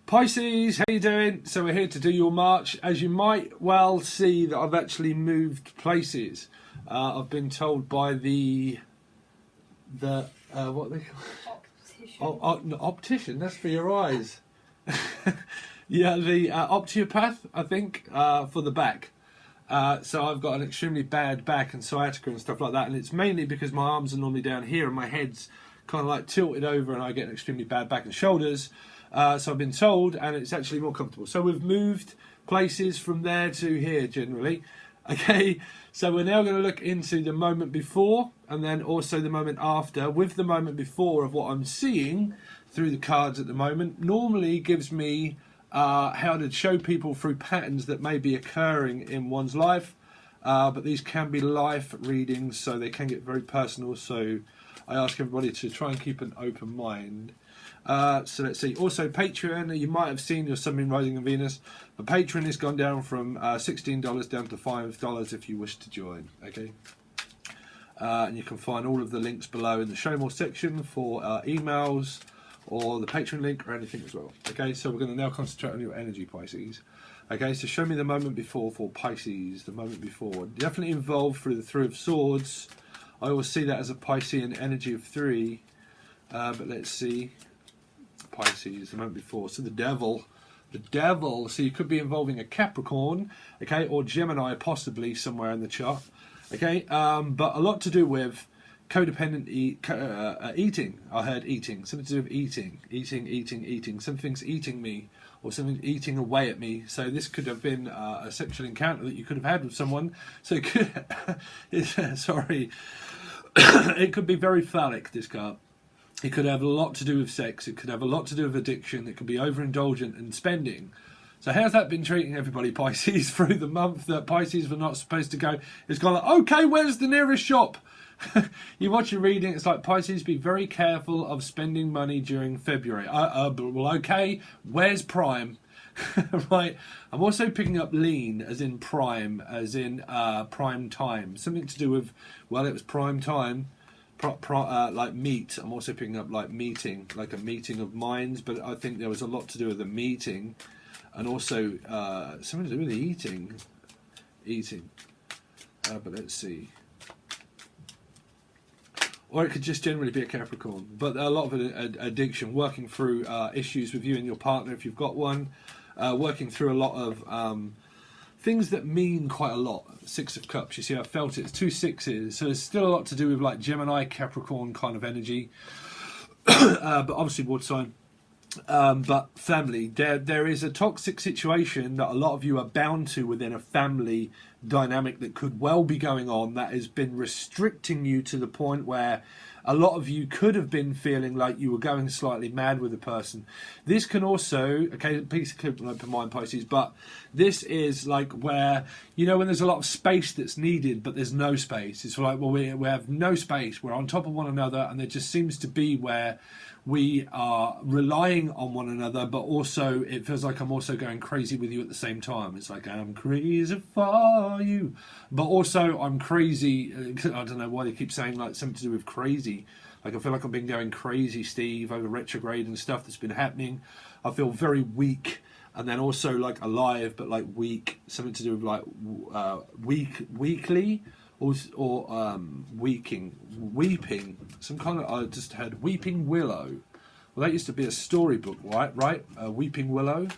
Pisces, how you doing? So we're here to do your March. As you might well see that I've actually moved places. I've been told by the what are they call? Optician. That's for your eyes. Yeah, the optiopath, I think, for the back. So I've got an extremely bad back and sciatica and stuff like that, and it's mainly because my arms are normally down here and my head's kind of like tilted over, and I get an extremely bad back and shoulders. So I've been told, and it's actually more comfortable. So we've moved places from there to here generally. Okay, so we're now going to look into the moment before and then also the moment after. With the moment before of what I'm seeing through the cards at the moment, normally gives me how to show people through patterns that may be occurring in one's life. But these can be life readings, so they can get very personal. So I ask everybody to try and keep an open mind. So let's see. Also, Patron, you might have seen your Sun, Moon, Rising and Venus, but Patron has gone down from $16 down to $5 if you wish to join. Okay, and you can find all of the links below in the Show More section for emails or the Patron link or anything as well. Okay, so we're going to now concentrate on your energy, Pisces. Okay, so show me the moment before for Pisces. The moment before, definitely involved through the Three of Swords. I always see that as a Piscean energy of 3, but let's see. Pisces, the moment before. So the devil, so you could be involving a Capricorn, okay, or Gemini possibly somewhere in the chart, okay, but a lot to do with codependent eating. I heard eating, something to do with eating, something's eating me, or something eating away at me. So this could have been a sexual encounter that you could have had with someone. So it could, sorry, it could be very phallic, this card. It could have a lot to do with sex. It could have a lot to do with addiction. It could be overindulgent and spending. So how's that been treating everybody, Pisces, through the month that Pisces were not supposed to go? It's gone like, okay, where's the nearest shop? You watch your reading, it's like, Pisces, be very careful of spending money during February. Well, okay, where's Prime? Right. I'm also picking up lean, as in prime, as in prime time. Something to do with, well, it was prime time. Like meet. I'm also picking up like meeting, like a meeting of minds, but I think there was a lot to do with the meeting, and also something to do with the eating. But let's see. Or it could just generally be a Capricorn, but a lot of addiction, working through issues with you and your partner if you've got one, working through a lot of things that mean quite a lot. 6 of Cups, you see I felt it, it's 2 sixes, so there's still a lot to do with like Gemini, Capricorn kind of energy, but obviously water sign. But family, there is a toxic situation that a lot of you are bound to within a family dynamic that could well be going on, that has been restricting you to the point where a lot of you could have been feeling like you were going slightly mad with a person. This can also, okay, please keep an open mind, Pisces, but this is like where, you know, when there's a lot of space that's needed, but there's no space. It's like, well, we have no space. We're on top of one another, and there just seems to be where we are relying on one another, but also it feels like I'm also going crazy with you at the same time. It's like, I'm crazy for you, but also I'm crazy. I don't know why they keep saying like something to do with crazy. Like I feel like I've been going crazy, Steve, over retrograde and stuff that's been happening. I feel very weak, and then also like alive, but like weak. Something to do with like weekly. Or weeping, some kind of, I just heard Weeping Willow. Well, that used to be a storybook, right? Weeping Willow.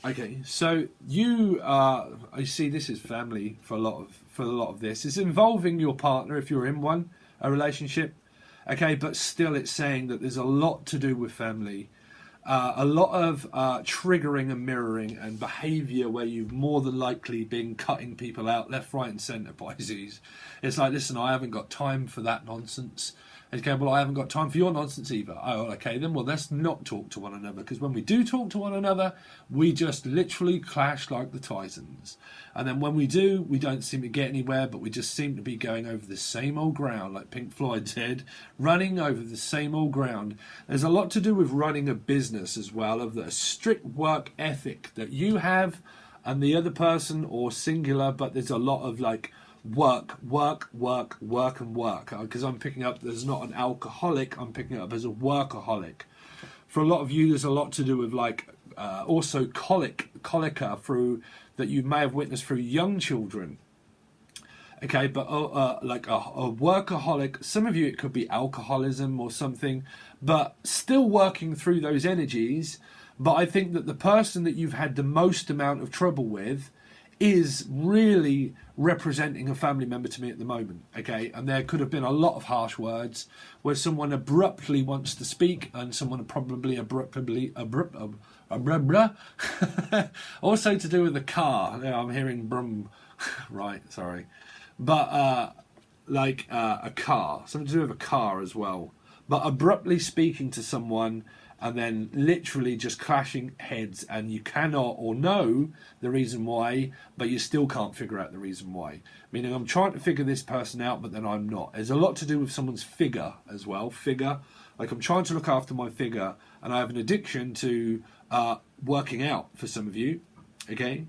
Okay, so you I see this is family for a lot of this. It's involving your partner if you're in one, a relationship. Okay, but still it's saying that there's a lot to do with family. A lot of triggering and mirroring and behaviour where you've more than likely been cutting people out left, right and centre, Pisces. It's like, listen, I haven't got time for that nonsense. Okay, well, I haven't got time for your nonsense either. Oh, okay, then, well, let's not talk to one another, because when we do talk to one another, we just literally clash like the Titans. And then when we do, we don't seem to get anywhere, but we just seem to be going over the same old ground, like Pink Floyd said, running over the same old ground. There's a lot to do with running a business as well, of the strict work ethic that you have and the other person, or singular, but there's a lot of like work, because I'm picking up, there's not an alcoholic, I'm picking it up as a workaholic. For a lot of you, there's a lot to do with like also colica through that you may have witnessed through young children. Okay, but like a workaholic, some of you it could be alcoholism or something, but still working through those energies. But I think that the person that you've had the most amount of trouble with is really representing a family member to me at the moment, okay? And there could have been a lot of harsh words where someone abruptly wants to speak and someone probably also to do with the car. Yeah, I'm hearing brum, right, sorry. But like a car, something to do with a car as well. But abruptly speaking to someone and then literally just clashing heads, and you cannot or know the reason why, but you still can't figure out the reason why. Meaning I'm trying to figure this person out, but then I'm not. There's a lot to do with someone's figure as well. Figure, like I'm trying to look after my figure, and I have an addiction to working out for some of you, okay?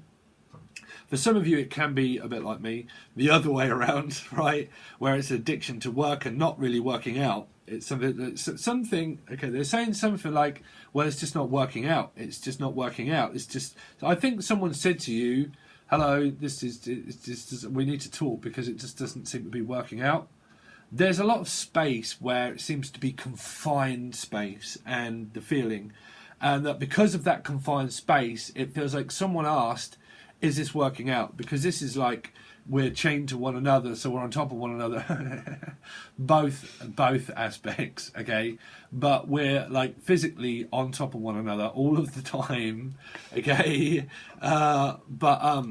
For some of you, it can be a bit like me, the other way around, right? Where it's addiction to work and not really working out. It's something, okay, they're saying something like, well, it's just not working out. It's just not working out. It's just, I think someone said to you, hello, we need to talk because it just doesn't seem to be working out. There's a lot of space where it seems to be confined space, and the feeling, and that because of that confined space, it feels like someone asked, is this working out? Because this is like we're chained to one another, so we're on top of one another. both aspects, okay? But we're like physically on top of one another all of the time, okay? But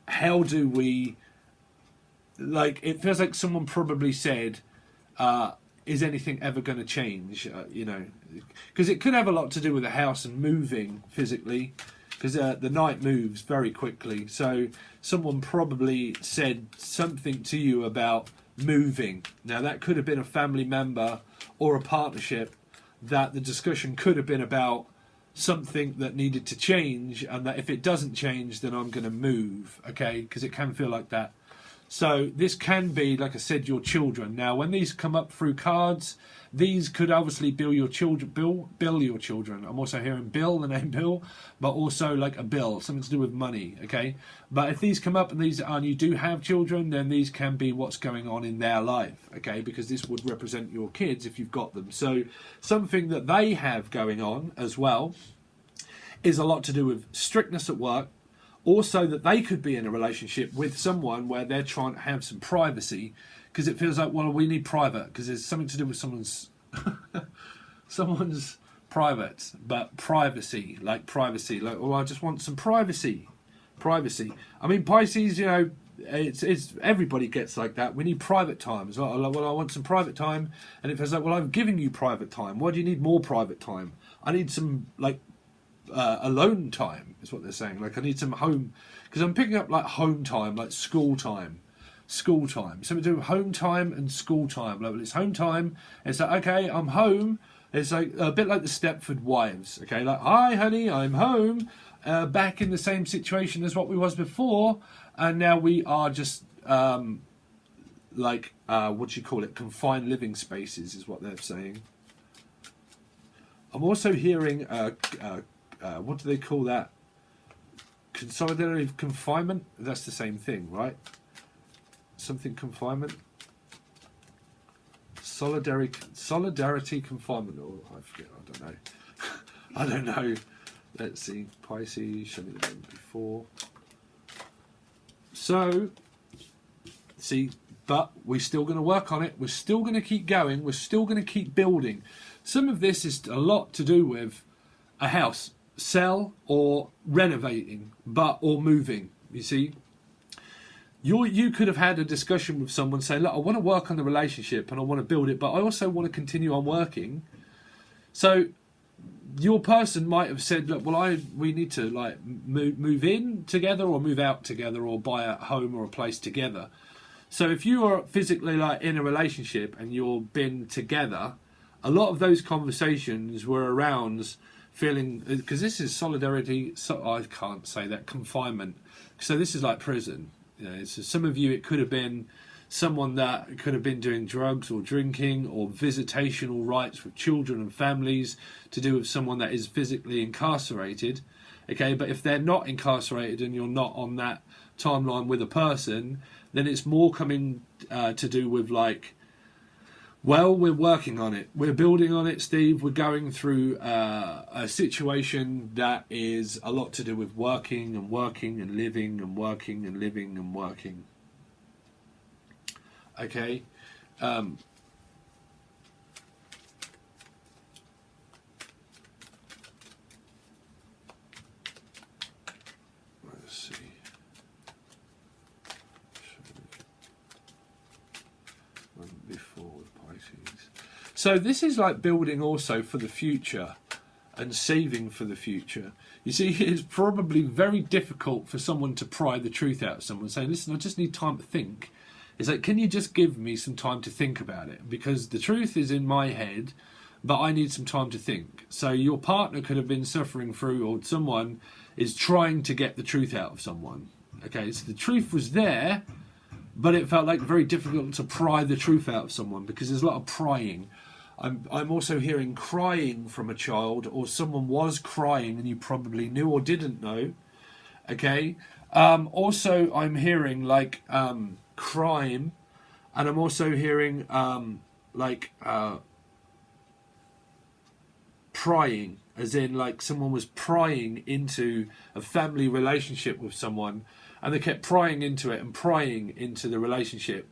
how do we, like, it feels like someone probably said, is anything ever going to change? You know, because it could have a lot to do with the house and moving physically. Because the night moves very quickly. So someone probably said something to you about moving. Now that could have been a family member or a partnership, that the discussion could have been about something that needed to change, and that if it doesn't change, then I'm going to move, okay? Because it can feel like that. So this can be, like I said, your children. Now, when these come up through cards, these could obviously bill your children. Bill your children. I'm also hearing Bill, the name Bill, but also like a bill, something to do with money. Okay, but if these come up and you do have children, then these can be what's going on in their life. Okay, because this would represent your kids if you've got them. So something that they have going on as well is a lot to do with strictness at work. Also, that they could be in a relationship with someone where they're trying to have some privacy, because it feels like, well, we need private, because there's something to do with someone's private, but privacy, like, oh, I just want some privacy. I mean, Pisces, you know, it's everybody gets like that. We need private time as well. Well, I want some private time, and it feels like, well, I've given you private time. Why do you need more private time? I need some, like, alone time is what they're saying. Like, I need some home, because I'm picking up like home time, like school time. So we do home time and school time. Like, it's home time, it's like, okay, I'm home. It's like a bit like the Stepford Wives, okay, like, hi honey, I'm home, back in the same situation as what we was before, and now we are just like what do you call it, confined living spaces is what they're saying. I'm also hearing what do they call that? Consolidated confinement? That's the same thing, right? Something confinement? Solidarity confinement. Oh, I forget. I don't know. Let's see. Pisces, show me the name before. So, see, but we're still going to work on it. We're still going to keep going. We're still going to keep building. Some of this is a lot to do with a house. Sell or renovating, or moving. You see, you could have had a discussion with someone saying, look, I want to work on the relationship and I want to build it, but I also want to continue on working. So your person might have said, look, well, we need to like move in together or move out together or buy a home or a place together. So if you are physically like in a relationship and you've been together, a lot of those conversations were around feeling, because this is solidarity, so I can't say that, confinement. So this is like prison. You know, so some of you, it could have been someone that could have been doing drugs or drinking, or visitational rights with children and families to do with someone that is physically incarcerated. Okay, but if they're not incarcerated and you're not on that timeline with a person, then it's more coming to do with like, well, we're working on it. We're building on it, Steve. We're going through a situation that is a lot to do with working and working and living and working and living and working. Okay. Let's see. Before Pisces. So this is like building also for the future and saving for the future. You see, it's probably very difficult for someone to pry the truth out of someone, saying, listen, I just need time to think. It's like, can you just give me some time to think about it? Because the truth is in my head, but I need some time to think. So your partner could have been suffering through, or someone is trying to get the truth out of someone. Okay, so the truth was there, but it felt like very difficult to pry the truth out of someone because there's a lot of prying. I'm also hearing crying from a child, or someone was crying and you probably knew or didn't know. Okay. Also, I'm hearing like crime, and I'm also hearing prying, as in like someone was prying into a family relationship with someone, and they kept prying into it and prying into the relationship,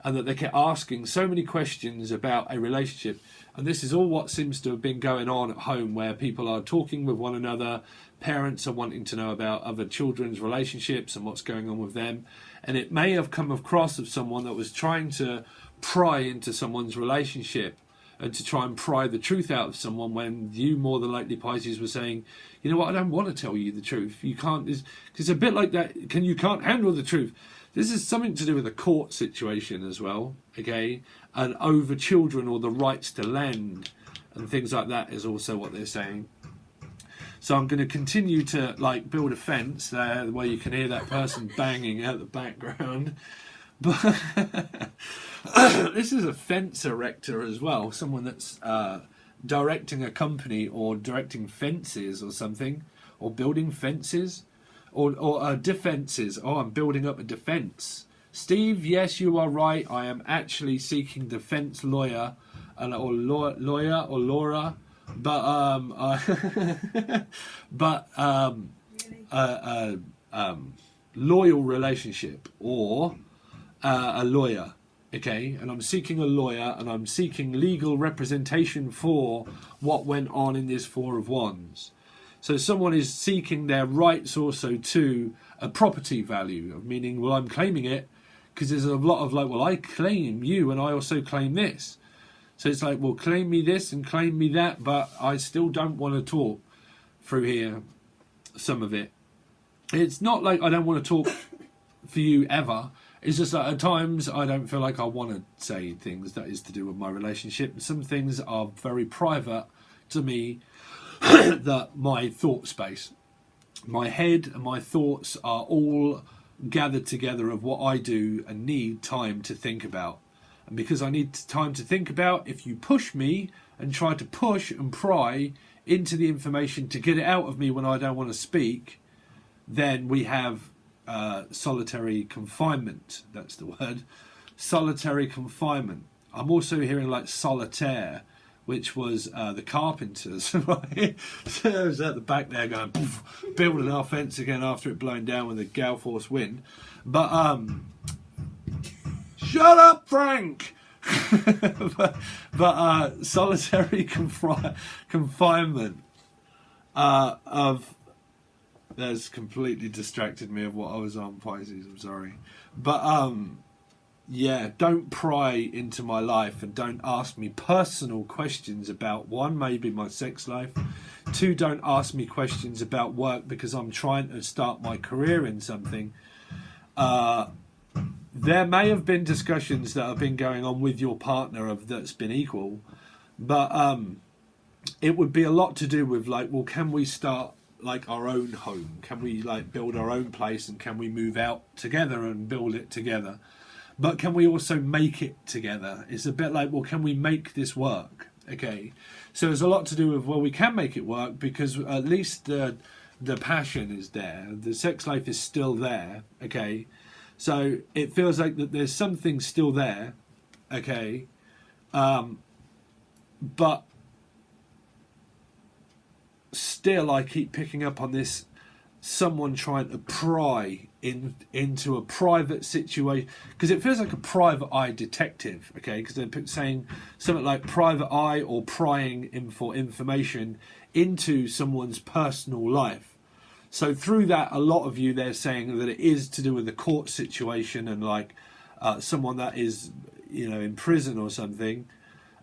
and that they kept asking so many questions about a relationship. And this is all what seems to have been going on at home, where people are talking with one another, parents are wanting to know about other children's relationships and what's going on with them. And it may have come across of someone that was trying to pry into someone's relationship and to try and pry the truth out of someone, when you, more than likely, Pisces, were saying, you know what, I don't want to tell you the truth. You can't, it's a bit like that, you can't handle the truth. This is something to do with a court situation as well, okay? And over children, or the rights to land and things like that is also what they're saying. So I'm going to continue to like build a fence there where you can hear that person banging out the background. But this is a fence erector as well, someone that's directing a company, or directing fences or something, or building fences, or defences. Oh, I'm building up a defence. Steve, yes, you are right. I am actually seeking defence lawyer, or lawyer or Laura, but loyal relationship, or a lawyer. Okay, and I'm seeking a lawyer, and I'm seeking legal representation for what went on in this Four of Wands. So someone is seeking their rights also to a property value, meaning, well, I'm claiming it, because there's a lot of like, well, I claim you and I also claim this. So it's like, well, claim me this and claim me that, but I still don't want to talk through here, some of it. It's not like I don't want to talk for you ever. It's just that at times I don't feel like I want to say things that is to do with my relationship. Some things are very private to me, that my thought space, my head and my thoughts are all gathered together of what I do and need time to think about. And because I need time to think about, if you push me and try to push and pry into the information to get it out of me when I don't want to speak, then we have solitary confinement. That's the word. Solitary confinement. I'm also hearing like solitaire, which was the carpenters, right? So I was at the back there going, poof, building our fence again after it blowing down with a gale force wind. But shut up, Frank! but solitary confinement of... That's completely distracted me of what I was on, Pisces, I'm sorry. But yeah, don't pry into my life, and don't ask me personal questions about, one, maybe my sex life. Two, don't ask me questions about work because I'm trying to start my career in something. There may have been discussions that have been going on with your partner that's been equal, but it would be a lot to do with like, well, can we start like our own home? Can we like build our own place, and can we move out together and build it together? but can we also make it together? It's a bit like, well, can we make this work? Okay, so there's a lot to do with, well, we can make it work because at least the passion is there, the sex life is still there. Okay, so it feels like that there's something still there. Okay, but still I keep picking up on this, someone trying to pry into a private situation, because it feels like a private eye detective. Okay, because they're saying something like private eye or prying in for information into someone's personal life. So through that, a lot of you, they're saying that it is to do with the court situation and like someone that is, you know, in prison or something.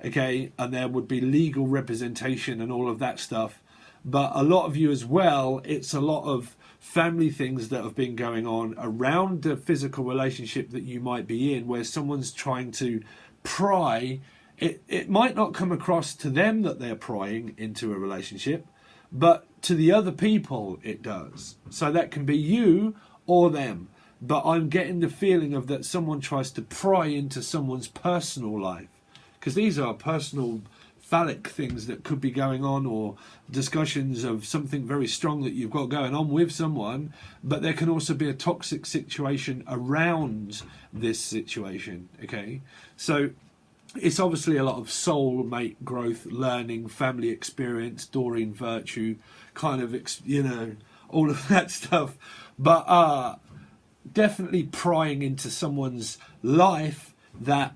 Okay, and there would be legal representation and all of that stuff. But a lot of you as well, it's a lot of family things that have been going on around the physical relationship that you might be in, where someone's trying to pry. It might not come across to them that they're prying into a relationship, but to the other people it does. So that can be you or them. But I'm getting the feeling of that someone tries to pry into someone's personal life, because these are personal phallic things that could be going on, or discussions of something very strong that you've got going on with someone. But there can also be a toxic situation around this situation. Okay, so it's obviously a lot of soulmate growth, learning, family experience, Doreen virtue, kind of, you know, all of that stuff. But definitely prying into someone's life that,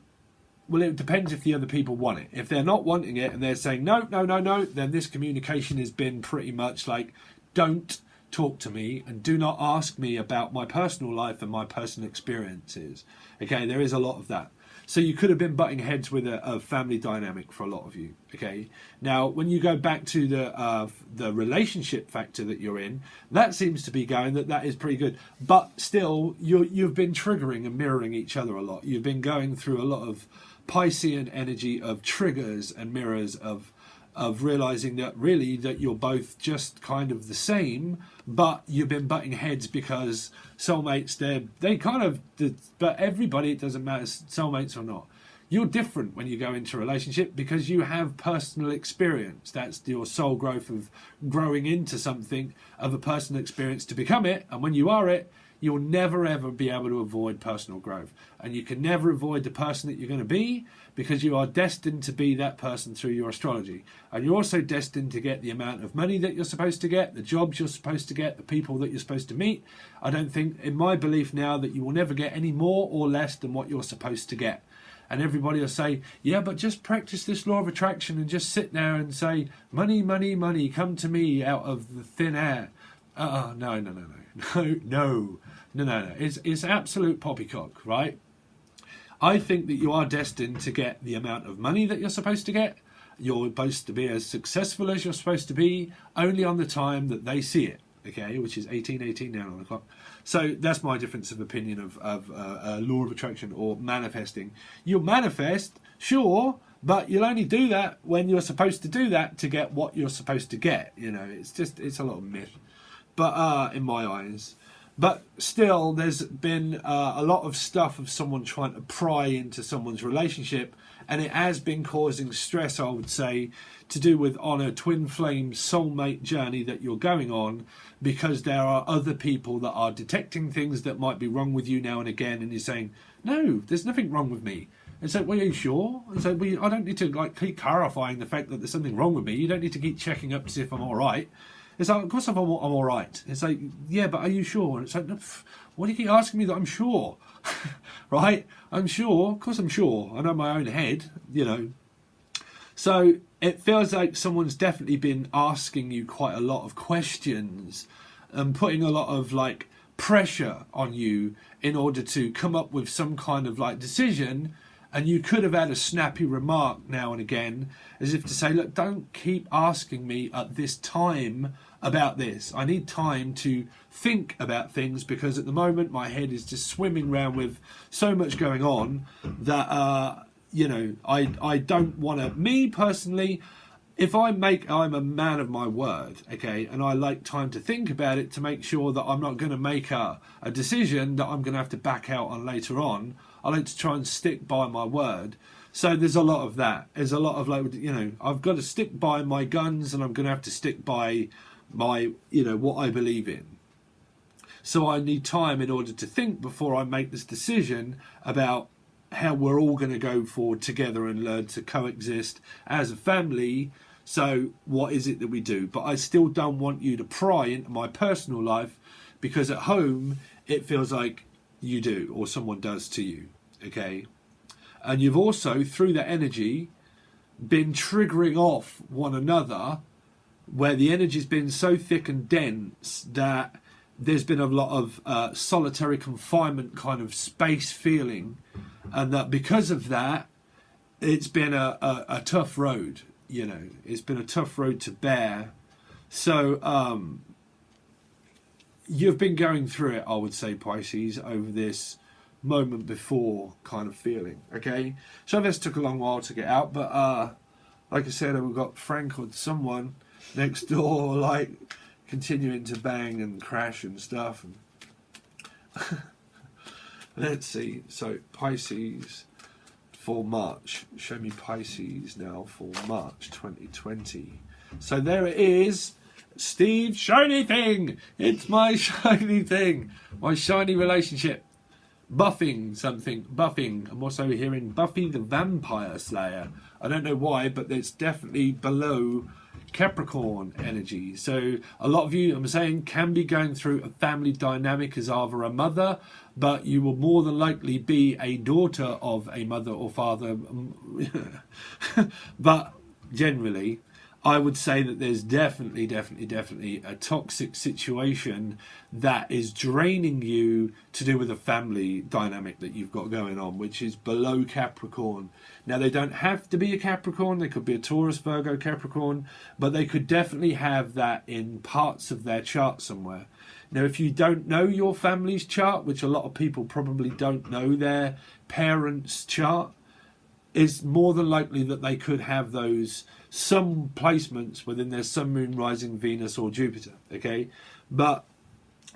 well, it depends if the other people want it. If they're not wanting it and they're saying, no, no, no, no, then this communication has been pretty much like, don't talk to me and do not ask me about my personal life and my personal experiences. Okay, there is a lot of that. So you could have been butting heads with a family dynamic for a lot of you. Okay, now when you go back to the relationship factor that you're in, that seems to be going that is pretty good. But still, you've been triggering and mirroring each other a lot. You've been going through a lot of Piscean energy of triggers and mirrors of realizing that really that you're both just kind of the same, but you've been butting heads because soulmates, they kind of, but everybody, it doesn't matter, soulmates or not, you're different when you go into a relationship because you have personal experience. That's your soul growth of growing into something, of a personal experience to become it. And when you are it, you'll never ever be able to avoid personal growth, and you can never avoid the person that you're going to be, because you are destined to be that person through your astrology. And you're also destined to get the amount of money that you're supposed to get, the jobs you're supposed to get, the people that you're supposed to meet. I don't think, in my belief now, that you will never get any more or less than what you're supposed to get. And everybody will say, yeah, but just practice this law of attraction and just sit there and say, money, money, money, come to me out of the thin air. No. It's absolute poppycock, right? I think that you are destined to get the amount of money that you're supposed to get. You're supposed to be as successful as you're supposed to be, only on the time that they see it. Okay, which is 18:18 now on the clock. So that's my difference of opinion of law of attraction or manifesting. You'll manifest, sure, but you'll only do that when you're supposed to do that to get what you're supposed to get. You know, it's a lot of myth. But in my eyes, but still, there's been a lot of stuff of someone trying to pry into someone's relationship, and it has been causing stress, I would say, to do with on a twin flame soulmate journey that you're going on, because there are other people that are detecting things that might be wrong with you now and again, and you're saying, no, there's nothing wrong with me. And so, well, are you sure? And so, I don't need to keep clarifying the fact that there's something wrong with me. You don't need to keep checking up to see if I'm all right. It's like, of course I'm all right. It's like, yeah, but are you sure? And it's like, why do you keep asking me that I'm sure? Right? I'm sure. Of course I'm sure. I know my own head, you know. So it feels like someone's definitely been asking you quite a lot of questions and putting a lot of like pressure on you in order to come up with some kind of like decision. And you could have had a snappy remark now and again, as if to say, look, don't keep asking me at this time about this. I need time to think about things, because at the moment my head is just swimming around with so much going on that, you know, I don't want to, me personally, if I'm a man of my word, okay, and I like time to think about it to make sure that I'm not going to make a decision that I'm going to have to back out on later on. I like to try and stick by my word. So there's a lot of that. There's a lot of like, you know, I've got to stick by my guns, and I'm going to have to stick by my, you know, what I believe in. So I need time in order to think before I make this decision about how we're all going to go forward together and learn to coexist as a family. So what is it that we do? But I still don't want you to pry into my personal life, because at home it feels like you do, or someone does to you. Okay. And you've also, through that energy, been triggering off one another, where the energy's been so thick and dense that there's been a lot of solitary confinement kind of space feeling, and that because of that, it's been a tough road. You know, it's been a tough road to bear. So you've been going through it, I would say, Pisces, over this moment before kind of feeling. Okay, so this took a long while to get out, but like I said, we've got Frank or someone next door, like, continuing to bang and crash and stuff. And let's see. So Pisces for March. Show me Pisces now for March 2020. So there it is. Steve, shiny thing. It's my shiny thing. My shiny relationship. Buffing something. Buffing. I'm also hearing Buffy the Vampire Slayer. I don't know why, but it's definitely below Capricorn energy. So a lot of you, I'm saying, can be going through a family dynamic as either a mother, but you will more than likely be a daughter of a mother or father. But generally, I would say that there's definitely a toxic situation that is draining you to do with a family dynamic that you've got going on, which is below Capricorn. Now, they don't have to be a Capricorn. They could be a Taurus, Virgo, Capricorn, but they could definitely have that in parts of their chart somewhere. Now, if you don't know your family's chart, which a lot of people probably don't know their parents' chart, it's more than likely that they could have those some placements within their Sun, Moon, Rising, Venus or Jupiter, okay? But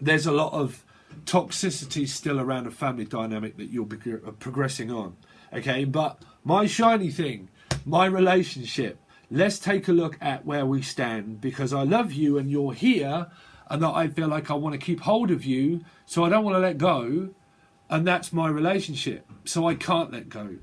there's a lot of toxicity still around a family dynamic that you'll be progressing on, okay? But my shiny thing, my relationship, let's take a look at where we stand, because I love you and you're here, and that I feel like I want to keep hold of you, so I don't want to let go, and that's my relationship, so I can't let go.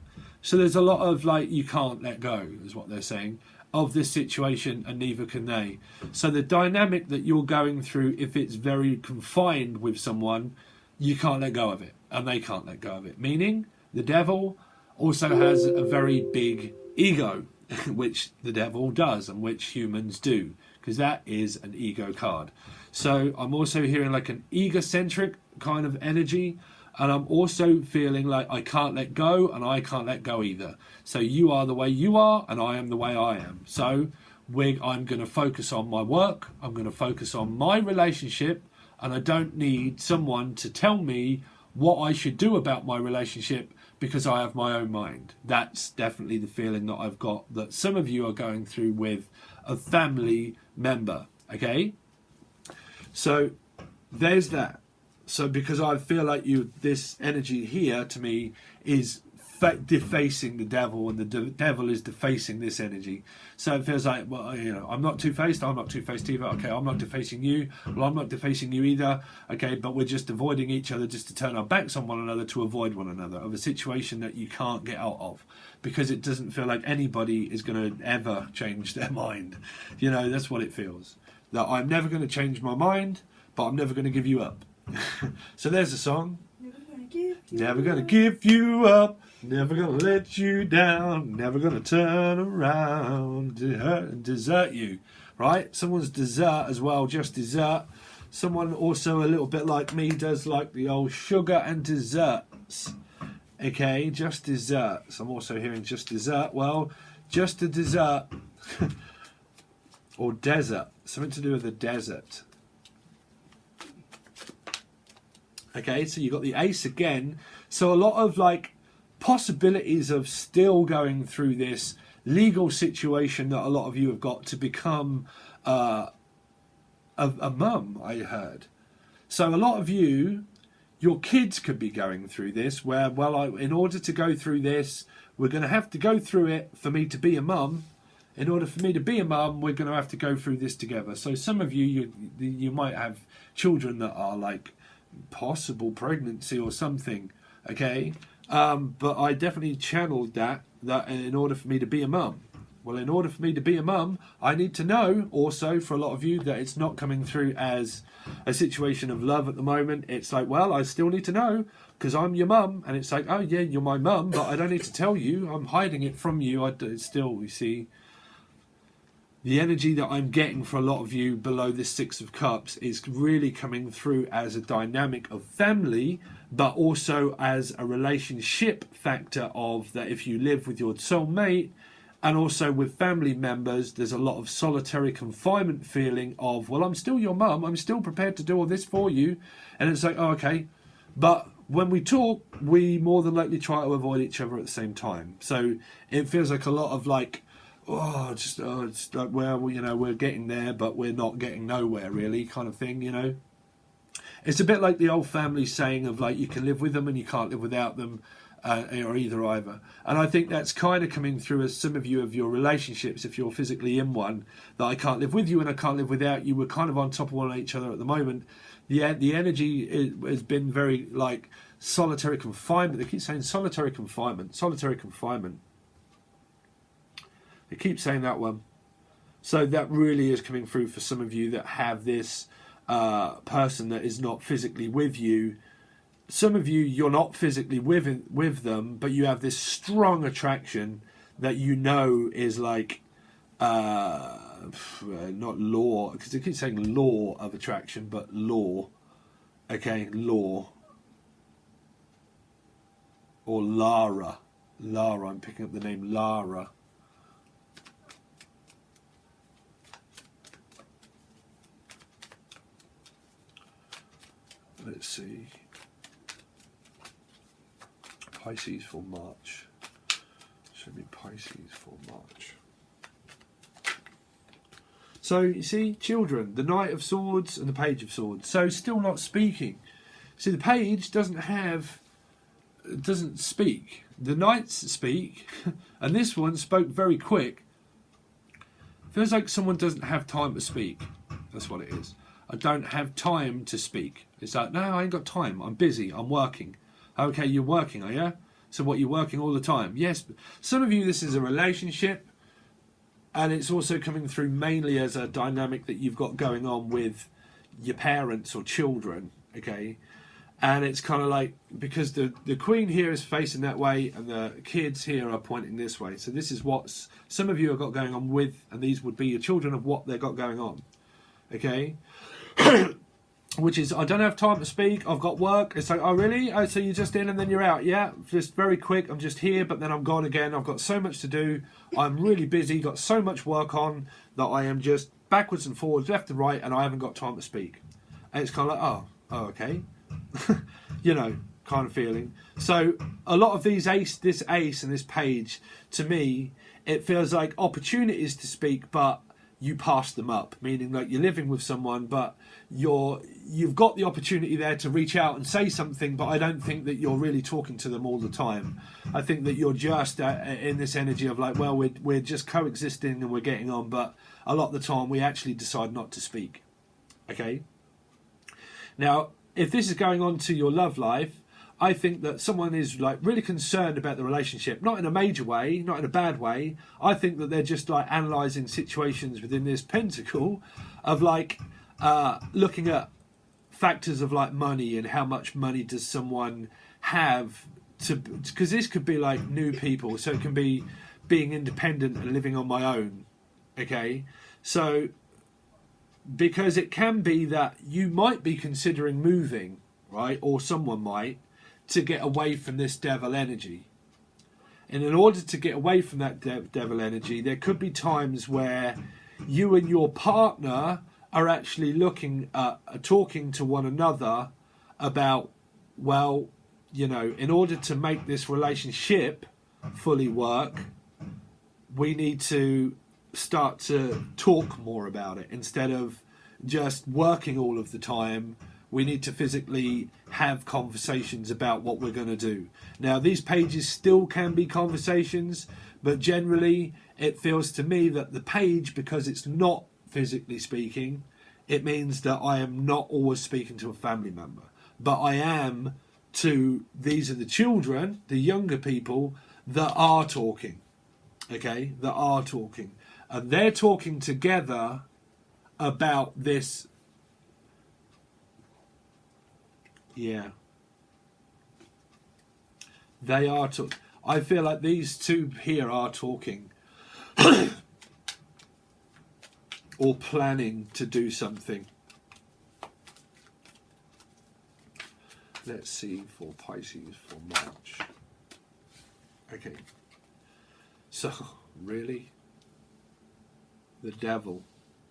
So there's a lot of like, you can't let go, is what they're saying, of this situation, and neither can they. So the dynamic that you're going through, if it's very confined with someone, you can't let go of it, and they can't let go of it. Meaning, the devil also has a very big ego, which the devil does, and which humans do, because that is an ego card. So I'm also hearing like an egocentric kind of energy, and I'm also feeling like I can't let go, and I can't let go either. So you are the way you are, and I am the way I am. So I'm going to focus on my work, I'm going to focus on my relationship, and I don't need someone to tell me what I should do about my relationship, because I have my own mind. That's definitely the feeling that I've got, that some of you are going through with a family member, okay? So there's that. So because I feel like this energy here to me is defacing the devil, and the devil is defacing this energy. So it feels like, well, you know, I'm not two-faced, I'm not two-faced either. Okay, I'm not defacing you, well, I'm not defacing you either. Okay, but we're just avoiding each other, just to turn our backs on one another, to avoid one another, of a situation that you can't get out of, because it doesn't feel like anybody is going to ever change their mind. You know, that's what it feels. That I'm never going to change my mind, but I'm never going to give you up. So there's a song. Never gonna give you up, never gonna let you down, never gonna turn around, desert you, right? Someone's dessert as well, just dessert. Someone also a little bit like me does like the old sugar and desserts. Okay, just desserts. I'm also hearing just dessert. Well, just a dessert or desert, something to do with the desert. Okay, so you got the ace again. So a lot of like possibilities of still going through this legal situation that a lot of you have got to become a mum, I heard. So a lot of you Your kids could be going through this, where, well, in order to go through this, we're going to have to go through it for me to be a mum. In order for me to be a mum, we're going to have to go through this together. So some of you might have children that are like possible pregnancy or something, okay? But I definitely channeled that in order for me to be a mum. Well, in order for me to be a mum, I need to know also, for a lot of you, that it's not coming through as a situation of love at the moment. It's like, well, I still need to know because I'm your mum. And it's like, oh, yeah, you're my mum, but I don't need to tell you. I'm hiding it from you. You see, the energy that I'm getting for a lot of you below this Six of Cups is really coming through as a dynamic of family, but also as a relationship factor of that if you live with your soulmate, and also with family members, there's a lot of solitary confinement feeling of, well, I'm still your mum, I'm still prepared to do all this for you. And it's like, oh, okay. But when we talk, we more than likely try to avoid each other at the same time. So it feels like a lot of like, it's like, well, you know, we're getting there, but we're not getting nowhere really, kind of thing, you know. It's a bit like the old family saying of like, you can live with them and you can't live without them. Or either. And I think that's kind of coming through as some of you of your relationships, if you're physically in one, that I can't live with you and I can't live without you. We're kind of on top of one each other at the moment. The energy has been very like solitary confinement. They keep saying solitary confinement. They keep saying that one. So that really is coming through for some of you that have this person that is not physically with you. Some of you, you're not physically with them, but you have this strong attraction that you know is like, not law, because they keep saying law of attraction, but law, okay, law. Or Lara. I'm picking up the name Lara. Let's see. Pisces for March. Should be Pisces for March. So you see, children, the Knight of Swords and the Page of Swords. So still not speaking. See, the Page doesn't speak. The Knights speak, and this one spoke very quick. Feels like someone doesn't have time to speak. That's what it is. I don't have time to speak. It's like, no, I ain't got time. I'm busy. I'm working. Okay, you're working, are you? So what, you're working all the time? Yes. Some of you, this is a relationship, and it's also coming through mainly as a dynamic that you've got going on with your parents or children, okay? And it's kind of like, because the Queen here is facing that way, and the kids here are pointing this way. So this is what some of you have got going on with, and these would be your children of what they've got going on, okay? Which is, I don't have time to speak, I've got work. It's like, oh really? Oh, so you're just in and then you're out? Yeah, just very quick, I'm just here, but then I'm gone again. I've got so much to do. I'm really busy, got so much work on that I am just backwards and forwards, left and right, and I haven't got time to speak. And it's kind of like, oh okay. You know, kind of feeling. So a lot of this ace and this page, to me, it feels like opportunities to speak, but you pass them up, meaning like you're living with someone, but you've got the opportunity there to reach out and say something, but I don't think that you're really talking to them all the time. I think that you're just in this energy of like, well, we're just coexisting and we're getting on, but a lot of the time we actually decide not to speak. Okay? Now, if this is going on to your love life, I think that someone is like really concerned about the relationship, not in a major way, not in a bad way. I think that they're just like analysing situations within this pentacle of like looking at factors of like money and how much money does someone have to, because this could be like new people, so it can be being independent and living on my own, okay? So because it can be that you might be considering moving, right, or someone might, to get away from this devil energy. And in order to get away from that devil energy, there could be times where you and your partner are actually looking at talking to one another about, well, you know, in order to make this relationship fully work, we need to start to talk more about it instead of just working all of the time. We need to physically have conversations about what we're going to do. Now, these pages still can be conversations, but generally it feels to me that the page, because it's not physically speaking, it means that I am not always speaking to a family member, but I am to, these are the children, the younger people that are talking, okay, that are talking. And they're talking together about this. Yeah. They are talking. I feel like these two here are talking. Or planning to do something. Let's see for Pisces for March. Okay. So, really? The devil,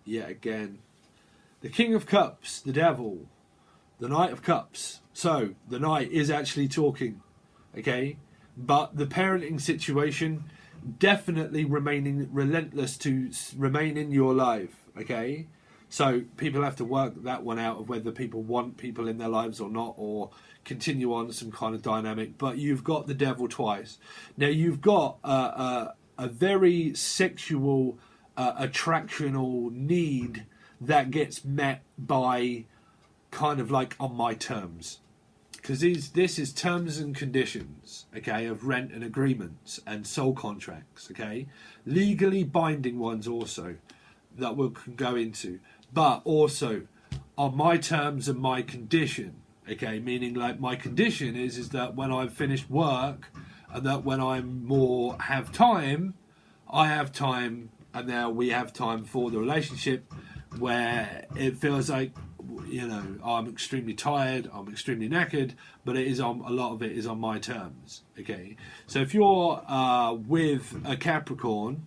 yet again. The King of Cups, the devil. The Knight of Cups. So, the Knight is actually talking, okay? But the parenting situation, definitely remaining relentless to remain in your life, okay? So, people have to work that one out of whether people want people in their lives or not, or continue on some kind of dynamic. But you've got the devil twice. Now, you've got a very sexual, attractional need that gets met by kind of like on my terms, because this is terms and conditions, okay, of rent and agreements and soul contracts, okay, legally binding ones also that we can go into, but also on my terms and my condition, okay, meaning like my condition is that when I've finished work and that when I'm more have time, I have time, and now we have time for the relationship, where it feels like, you know, I'm extremely tired, I'm extremely knackered, but it is on, a lot of it is on my terms, okay? So if you're with a Capricorn,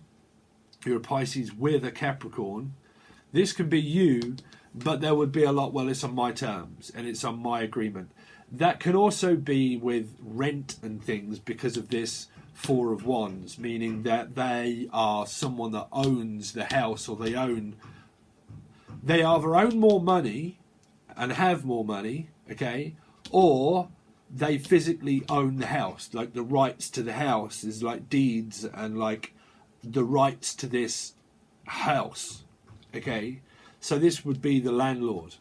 you're a Pisces with a Capricorn, this can be you, but there would be a lot, well, it's on my terms and it's on my agreement. That can also be with rent and things because of this Four of Wands, meaning that they are someone that owns the house, or they either own more money and have more money, okay, or they physically own the house, like the rights to the house is like deeds and like the rights to this house, okay. So this would be the landlord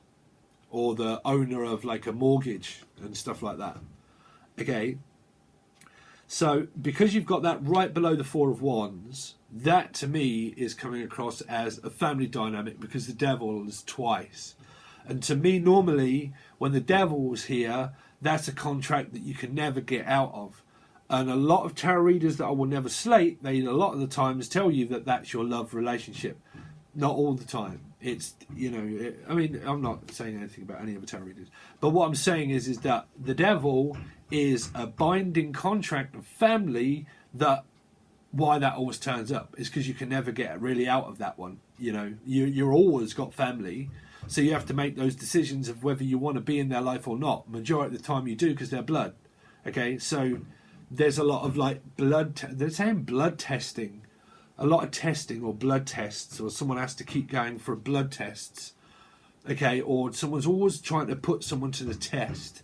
or the owner of like a mortgage and stuff like that, okay. So because you've got that right below the Four of Wands, that to me is coming across as a family dynamic, because the devil is twice. And to me, normally, when the devil's here, that's a contract that you can never get out of. And a lot of tarot readers that I will never slate, they a lot of the times tell you that that's your love relationship. Not all the time. It's, you know, I mean, I'm not saying anything about any other tarot readers. But what I'm saying is that the devil is a binding contract of family, that why that always turns up is because you can never get really out of that one. You know, you're always got family. So you have to make those decisions of whether you want to be in their life or not. Majority of the time you do, because they're blood. Okay, so there's a lot of like they're saying blood testing. A lot of testing or blood tests, or someone has to keep going for blood tests. Okay, or someone's always trying to put someone to the test.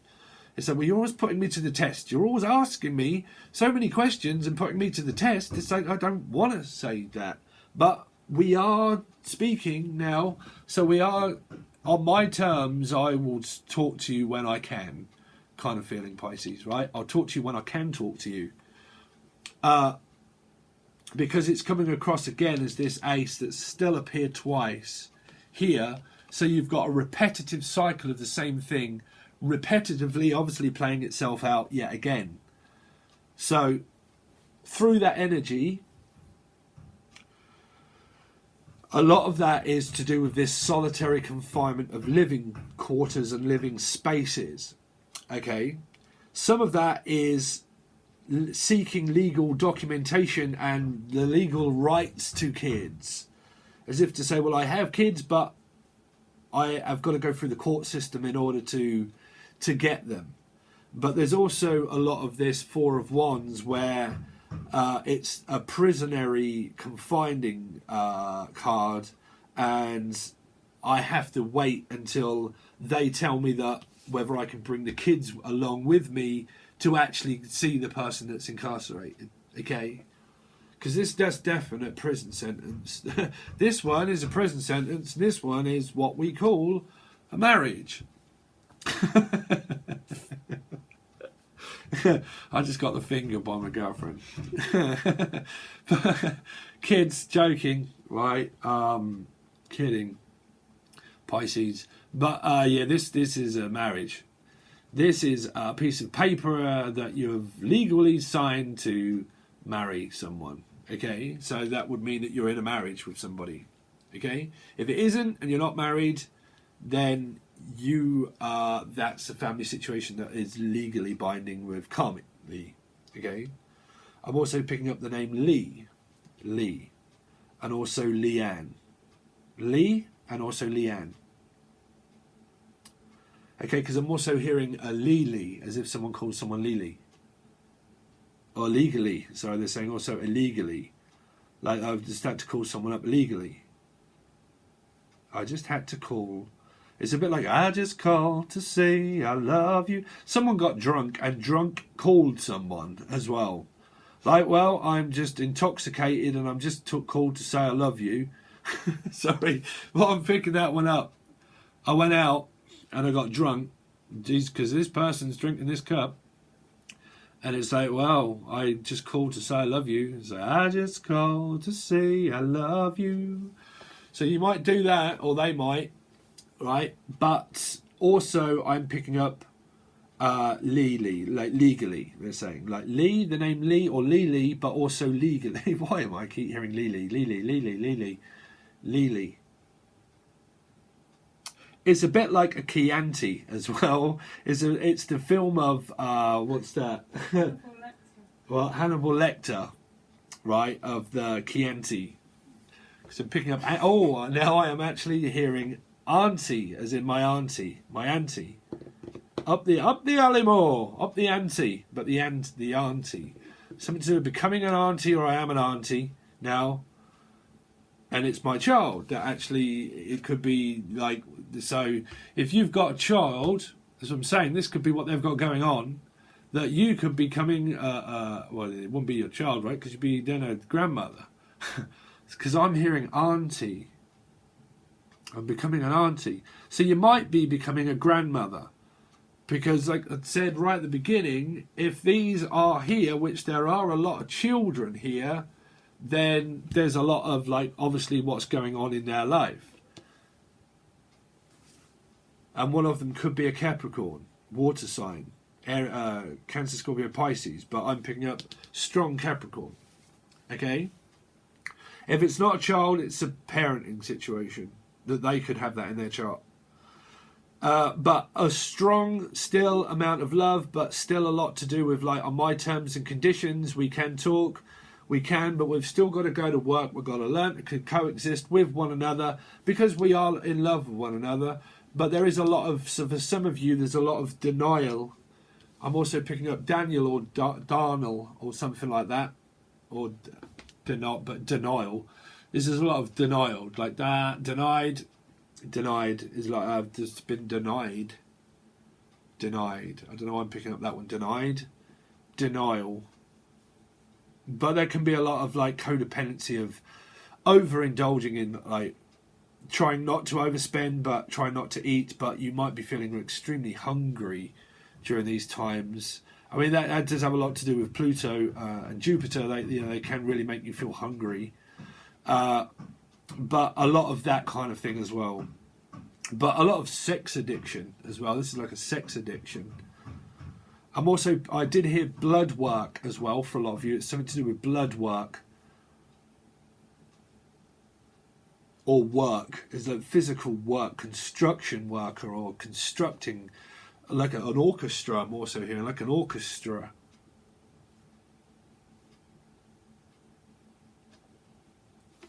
It's like, well, you're always putting me to the test. You're always asking me so many questions and putting me to the test. It's like, I don't want to say that. But we are speaking now, so we are on my terms. I will talk to you when I can, kind of feeling, Pisces, right? I'll talk to you when I can talk to you. Because it's coming across again as this ace that's still appeared twice here. So you've got a repetitive cycle of the same thing, repetitively obviously playing itself out yet again. So through that energy, a lot of that is to do with this solitary confinement of living quarters and living spaces. Okay, some of that is seeking legal documentation and the legal rights to kids, as if to say, well, I have kids, but I've got to go through the court system in order to get them. But there's also a lot of this Four of Wands where it's a prisonary confining card, and I have to wait until they tell me that whether I can bring the kids along with me to actually see the person that's incarcerated. Okay? Because that's definite prison sentence. This one is a prison sentence. This one is what we call a marriage. I just got the finger by my girlfriend. Kids, joking, right? Kidding. Pisces. But yeah, this is a marriage. This is a piece of paper that you've legally signed to marry someone. Okay, so that would mean that you're in a marriage with somebody. Okay, if it isn't and you're not married, then that's a family situation that is legally binding with karmically. Okay, I'm also picking up the name Lee, and also Leanne. Lee and also Leanne. Okay, because I'm also hearing a Lily, as if someone calls someone Lily. Or legally, sorry, they're saying also illegally. Like I've just had to call someone up legally. I just had to call. It's a bit like, I just called to say I love you. Someone got drunk and drunk called someone as well. Like, well, I'm just intoxicated and I'm just called to say I love you. Sorry, well, I'm picking that one up. I went out and I got drunk. Because this person's drinking this cup. And it's like, well, I just called to say I love you. It's like, I just called to say I love you. So you might do that, or they might, right? But also I'm picking up Lee, like legally, they're saying. Like Lee, the name Lee, or Lily, but also legally. Why am I keep hearing Lily? It's a bit like a Chianti as well. It's the film of what's that? Well, Hannibal Lecter, right? Of the Chianti. So I'm picking up. Oh, now I am actually hearing auntie, as in my auntie. Up the alley more, up the ante, but the auntie. Something to do with becoming an auntie, or I am an auntie now. And it's my child that actually, it could be like, so if you've got a child, as I'm saying, this could be what they've got going on, that you could be becoming, well, it wouldn't be your child, right? Because you'd be then a grandmother. Because I'm hearing auntie. I'm becoming an auntie. So you might be becoming a grandmother. Because like I said right at the beginning, if these are here, which there are a lot of children here, then there's a lot of, like, obviously what's going on in their life. And one of them could be a Capricorn, water sign, Cancer, Scorpio, Pisces, but I'm picking up strong Capricorn. Okay? If it's not a child, it's a parenting situation, that they could have that in their chart. But a strong still amount of love, but still a lot to do with, like, on my terms and conditions. We can talk. We can, but we've still got to go to work. We've got to learn to coexist with one another because we are in love with one another. But there is a lot of, so for some of you, there's a lot of denial. I'm also picking up Daniel or Darnell or something like that. Or denial. This is a lot of denial. Like that, denied is like I've just been denied. I don't know why I'm picking up that one. Denial. But there can be a lot of, like, codependency of overindulging in, like, trying not to overspend, but trying not to eat. But you might be feeling extremely hungry during these times. I mean, that does have a lot to do with Pluto and Jupiter. They can really make you feel hungry. But a lot of that kind of thing as well. But a lot of sex addiction as well. This is like a sex addiction. I did hear blood work as well for a lot of you. It's something to do with blood work. Or work. It's like physical work, construction worker, or constructing, like an orchestra. I'm also hearing like an orchestra.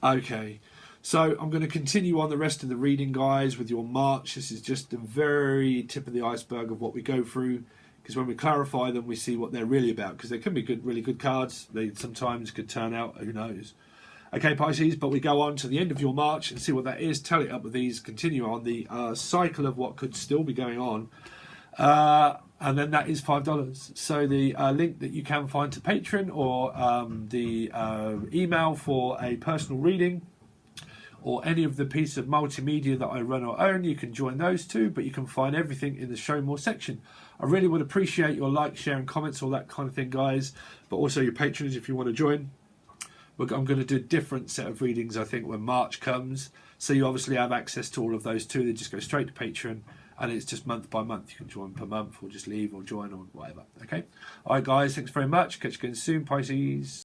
Okay. So I'm going to continue on the rest of the reading, guys, with your March. This is just the very tip of the iceberg of what we go through. Because when we clarify them, we see what they're really about. Because they can be really good cards. They sometimes could turn out, who knows. Okay, Pisces, but we go on to the end of your March and see what that is, tally it up with these, continue on the cycle of what could still be going on. And then that is $5. So the link that you can find to Patron, or the email for a personal reading, or any of the piece of multimedia that I run or own, you can join those two, but you can find everything in the show more section. I really would appreciate your like, share and comments, all that kind of thing, guys, but also your patrons if you want to join. I'm going to do a different set of readings, I think, when March comes. So you obviously have access to all of those too. They just go straight to Patreon, and it's just month by month. You can join per month, or just leave, or join, or whatever. Okay? All right, guys. Thanks very much. Catch you again soon, Pisces.